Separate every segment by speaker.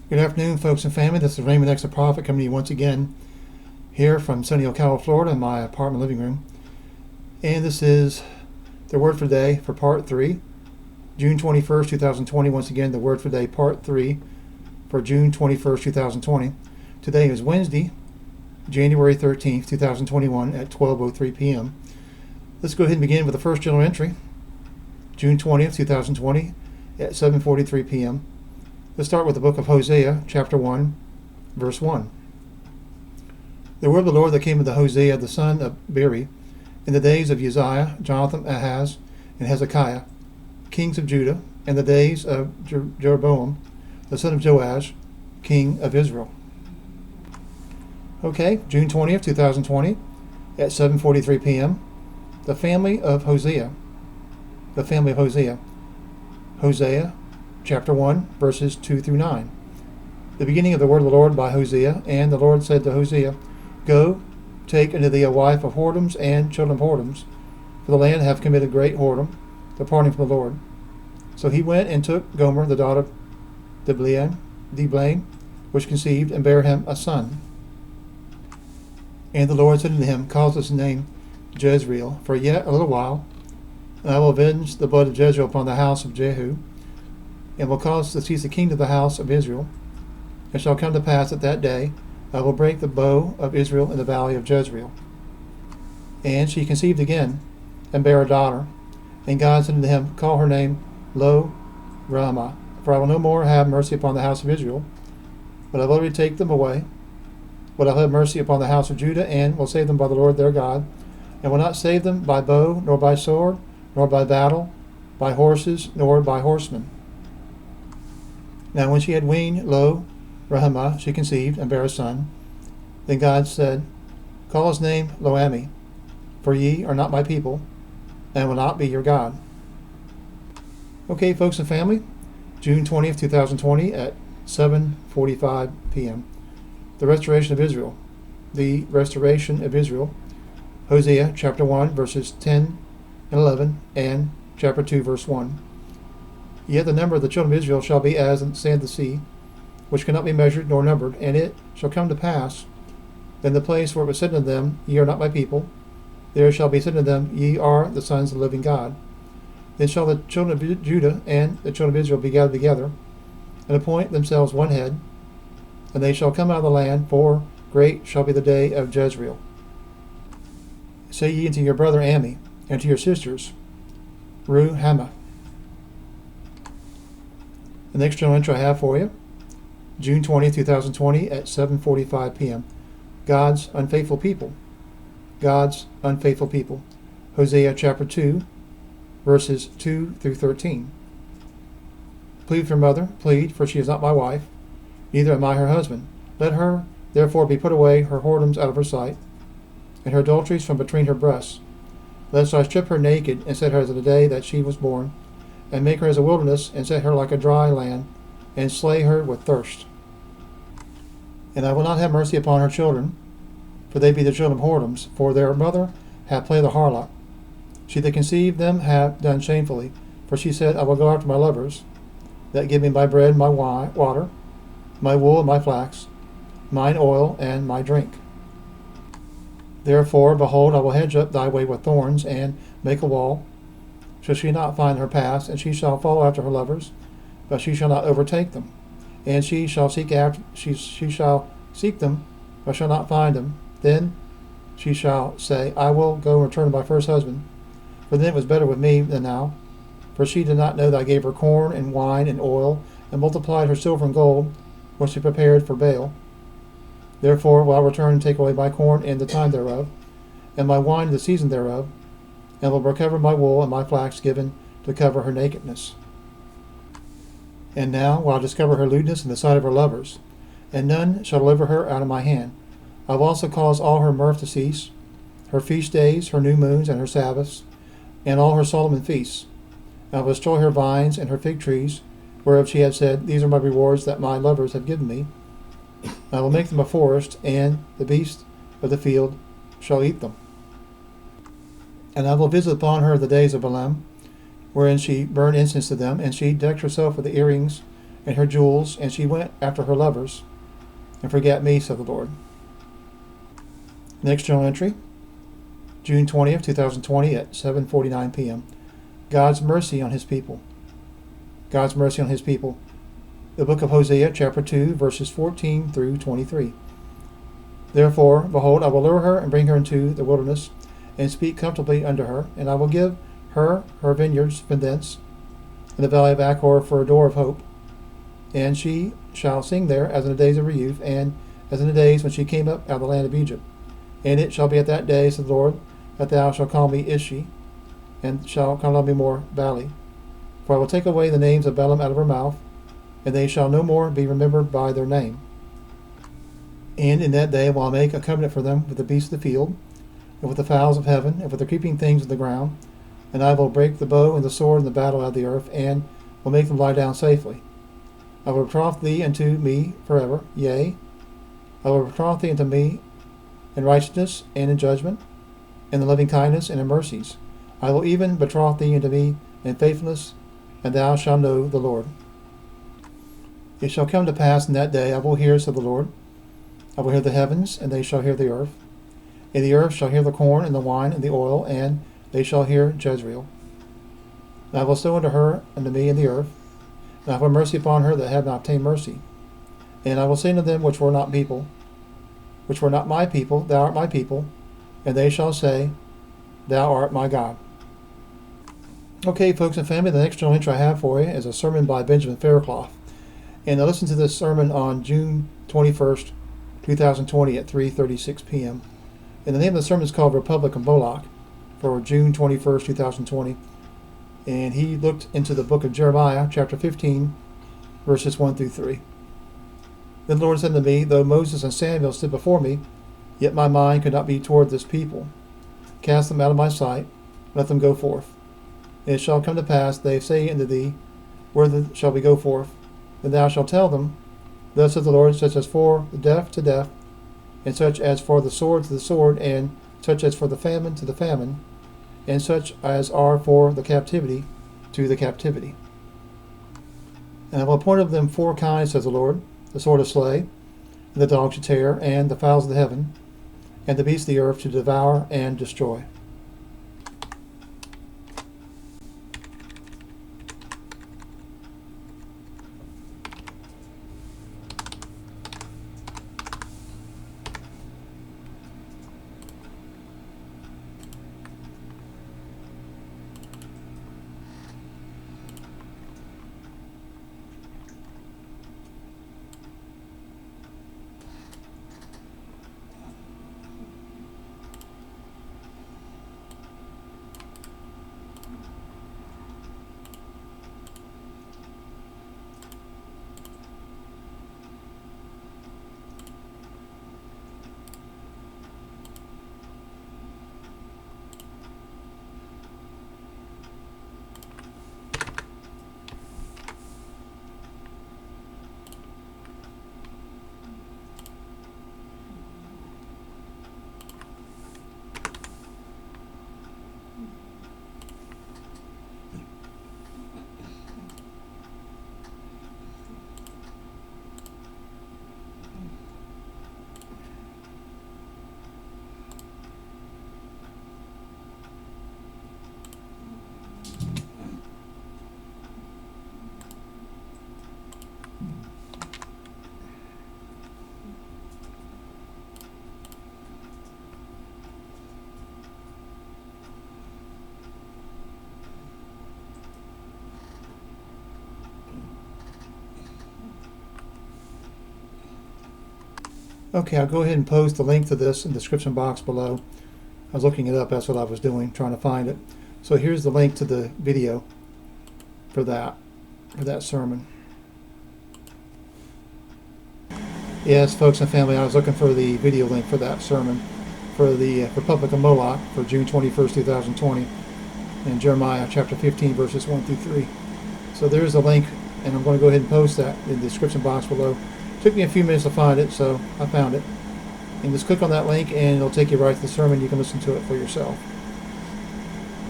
Speaker 1: Good afternoon, folks and family. This is ReimondX, the Prophet, coming to you once again here from sunny Ocala, Florida, in my apartment living room. And this is the Word for Today for Part 3, June 21st, 2020. Once again, the Word for Today, Part 3 for June 21st, 2020. Today is Wednesday, January 13th, 2021 at 12:03 p.m. Let's go ahead and begin with the first journal entry, June 20th, 2020 at 7:43 p.m. Let's start with the book of Hosea, chapter 1, verse 1. The word of the Lord that came unto Hosea, the son of Beeri, in the days of Uzziah, Jotham, Ahaz, and Hezekiah, kings of Judah, and the days of Jeroboam, the son of Joash, king of Israel. Okay, June 20th, 2020, at 7:43 p.m., the family of Hosea. The family of Hosea. Hosea, chapter 1, verses 2 through 9. The beginning of the word of the Lord by Hosea. And the Lord said to Hosea, Go, take unto thee a wife of whoredoms and children of whoredoms, for the land hath committed great whoredom, departing from the Lord. So he went and took Gomer, the daughter of Diblaim, which conceived, and bare him a son. And the Lord said unto him, Call his name Jezreel, for yet a little while, and I will avenge the blood of Jezreel upon the house of Jehu, and will cause to cease the kingdom of the house of Israel. It shall come to pass at that day, I will break the bow of Israel in the valley of Jezreel. And she conceived again, and bare a daughter. And God said unto him, Call her name Lo-Ruhamah, for I will no more have mercy upon the house of Israel, but I will already take them away. But I will have mercy upon the house of Judah, and will save them by the Lord their God, and will not save them by bow, nor by sword, nor by battle, by horses, nor by horsemen. Now when she had weaned Lo-Ruhamah, she conceived, and bare a son. Then God said, Call his name Lo-Ammi, for ye are not my people, and will not be your God. Okay, folks and family, June 20th, 2020 at 7:45 p.m. The restoration of Israel. The restoration of Israel. Hosea chapter 1, verses 10 and 11, and chapter 2, verse 1. Yet the number of the children of Israel shall be as the sand of the sea, which cannot be measured nor numbered. And it shall come to pass, in the place where it was said unto them, Ye are not my people, there shall be said unto them, Ye are the sons of the living God. Then shall the children of Judah and the children of Israel be gathered together, and appoint themselves one head, and they shall come out of the land, for great shall be the day of Jezreel. Say ye unto your brother Ammi, and to your sisters, Ruhamah. The next journal entry I have for you, June 20th, 2020 at 7:45 p.m. God's unfaithful people. God's unfaithful people. Hosea chapter 2, verses 2 through 13. Plead with your mother, plead, for she is not my wife, neither am I her husband. Let her therefore be put away, her whoredoms out of her sight, and her adulteries from between her breasts. Lest I strip her naked, and set her as in the day that she was born, and make her as a wilderness, and set her like a dry land, and slay her with thirst. And I will not have mercy upon her children, for they be the children of whoredoms, for their mother hath played the harlot. She that conceived them hath done shamefully, for she said, I will go after my lovers, that give me my bread and my water, my wool and my flax, mine oil and my drink. Therefore, behold, I will hedge up thy way with thorns, and make a wall. Shall she not find her paths, and she shall follow after her lovers, but she shall not overtake them. And she shall seek them, but shall not find them. Then she shall say, I will go and return to my first husband, for then it was better with me than now. For she did not know that I gave her corn and wine and oil, and multiplied her silver and gold, which she prepared for Baal. Therefore will I return and take away my corn in the time thereof, and my wine in the season thereof, and will recover my wool and my flax given to cover her nakedness. And now will I discover her lewdness in the sight of her lovers, and none shall deliver her out of my hand. I will also cause all her mirth to cease, her feast days, her new moons, and her Sabbaths, and all her solemn feasts. And I will destroy her vines and her fig trees, whereof she had said, These are my rewards that my lovers have given me. I will make them a forest, and the beasts of the field shall eat them. And I will visit upon her the days of Balaam, wherein she burned incense to them, and she decked herself with the earrings and her jewels, and she went after her lovers, and forgat me, said the Lord. Next journal entry, June 20th, 2020 at 7:49 p.m. God's mercy on his people. God's mercy on his people. The book of Hosea, chapter 2, verses 14 through 23. Therefore, behold, I will lure her and bring her into the wilderness, and speak comfortably unto her, and I will give her vineyards from thence, and the valley of Achor for a door of hope. And she shall sing there as in the days of her youth, and as in the days when she came up out of the land of Egypt. And it shall be at that day, said the Lord, that thou shalt call me Ishi, and shalt call me more Valley. For I will take away the names of Balaam out of her mouth, and they shall no more be remembered by their name. And in that day will I make a covenant for them with the beasts of the field, and with the fowls of heaven, and with the creeping things of the ground. And I will break the bow and the sword and the battle out of the earth, and will make them lie down safely. I will betroth thee unto me forever, yea, I will betroth thee unto me in righteousness and in judgment, in the loving kindness and in mercies. I will even betroth thee unto me in faithfulness, and thou shalt know the Lord. It shall come to pass in that day, I will hear, said the Lord. I will hear the heavens, and they shall hear the earth. And the earth shall hear the corn and the wine and the oil, and they shall hear Jezreel. And I will sow unto her unto me in the earth, and I will have mercy upon her that have not obtained mercy. And I will say unto them which were not people, which were not my people, thou art my people, and they shall say, thou art my God. Okay, folks and family, the next journal entry I have for you is a sermon by Benjamin Faircloth. And I listened to this sermon on June 21st, 2020 at 3:36 p.m. And the name of the sermon is called Republic of Moloch for June 21st, 2020. And he looked into the book of Jeremiah, chapter 15, verses 1 through 3. Then the Lord said unto me, though Moses and Samuel stood before me, yet my mind could not be toward this people. Cast them out of my sight, let them go forth. And it shall come to pass, they say unto thee, whither shall we go forth? Then thou shalt tell them, thus saith the Lord, such as for the deaf to deaf, and such as for the sword to the sword, and such as for the famine to the famine, and such as are for the captivity to the captivity. And I will appoint of them 4 kinds, says the Lord, the sword to slay, and the dog to tear, and the fowls of the heaven, and the beasts of the earth to devour and destroy. Okay, I'll go ahead and post the link to this in the description box below. I was looking it up, that's what I was doing, trying to find it. So here's the link to the video for that sermon. Yes, folks and family, I was looking for the video link for that sermon for the Republic of Moloch for June 21st, 2020, in Jeremiah chapter 15, verses 1 through 3. So there's the link, and I'm going to go ahead and post that in the description box below. Took me a few minutes to find it, so I found it. And just click on that link and it'll take you right to the sermon. You can listen to it for yourself.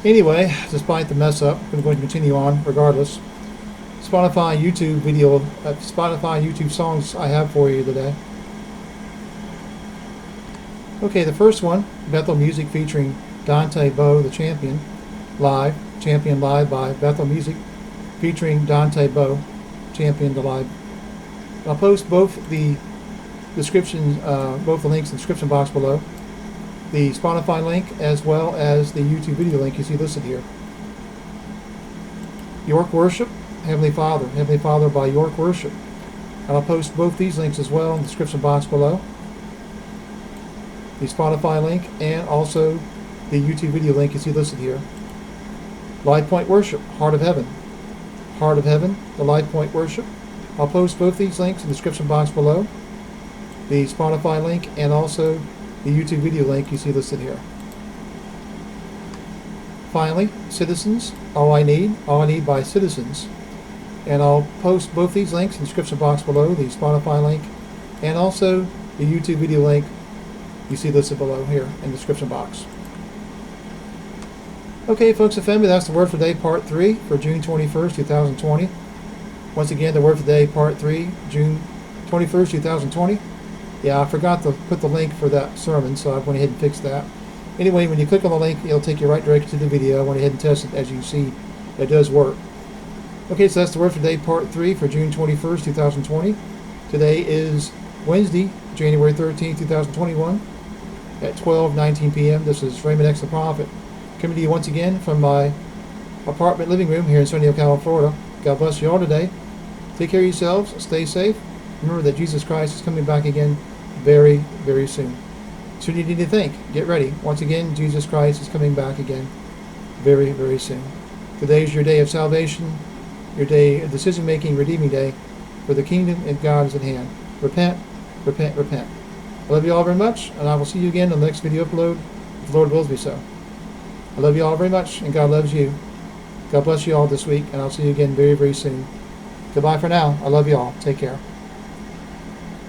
Speaker 1: Anyway, despite the mess up, I'm going to continue on regardless. Spotify, YouTube video, Spotify, YouTube songs I have for you today. Okay, the first one, Bethel Music featuring Dante, Bowe, the Champion live by Bethel Music featuring Dante, Bowe, Champion the live. I'll post both the description, both the links in the description box below. The Spotify link as well as the YouTube video link you see listed here. York Worship, Heavenly Father by York Worship. And I'll post both these links as well in the description box below. The Spotify link and also the YouTube video link you see listed here. Lifepoint Worship, Heart of Heaven, the Lifepoint Worship. I'll post both these links in the description box below. The Spotify link and also the YouTube video link you see listed here. Finally, Citizens, All I Need by Citizens. And I'll post both these links in the description box below, the Spotify link and also the YouTube video link you see listed below here in the description box. Okay, folks and family, that's the Word for Today Part 3 for June 21st, 2020. Once again, the Word for Today Part 3, June 21st, 2020. Yeah, I forgot to put the link for that sermon, so I went ahead and fixed that. Anyway, when you click on the link, it'll take you right directly to the video. I went ahead and tested it. As you see, it does work. Okay, so that's the Word for Today Part 3 for June 21st, 2020. Today is Wednesday, January 13th, 2021 at 12:19 p.m. This is ReimondX the Prophet, coming to you once again from my apartment living room here in San Diego, Florida. God bless you all today. Take care of yourselves. Stay safe. Remember that Jesus Christ is coming back again very, very soon. So you need to think. Get ready. Once again, Jesus Christ is coming back again very, very soon. Today is your day of salvation, your day of decision-making, redeeming day, for the kingdom of God is at hand. Repent, repent, repent. I love you all very much, and I will see you again on the next video upload, if the Lord wills me so. I love you all very much, and God loves you. God bless you all this week, and I'll see you again very, very soon. Goodbye for now. I love you all. Take care.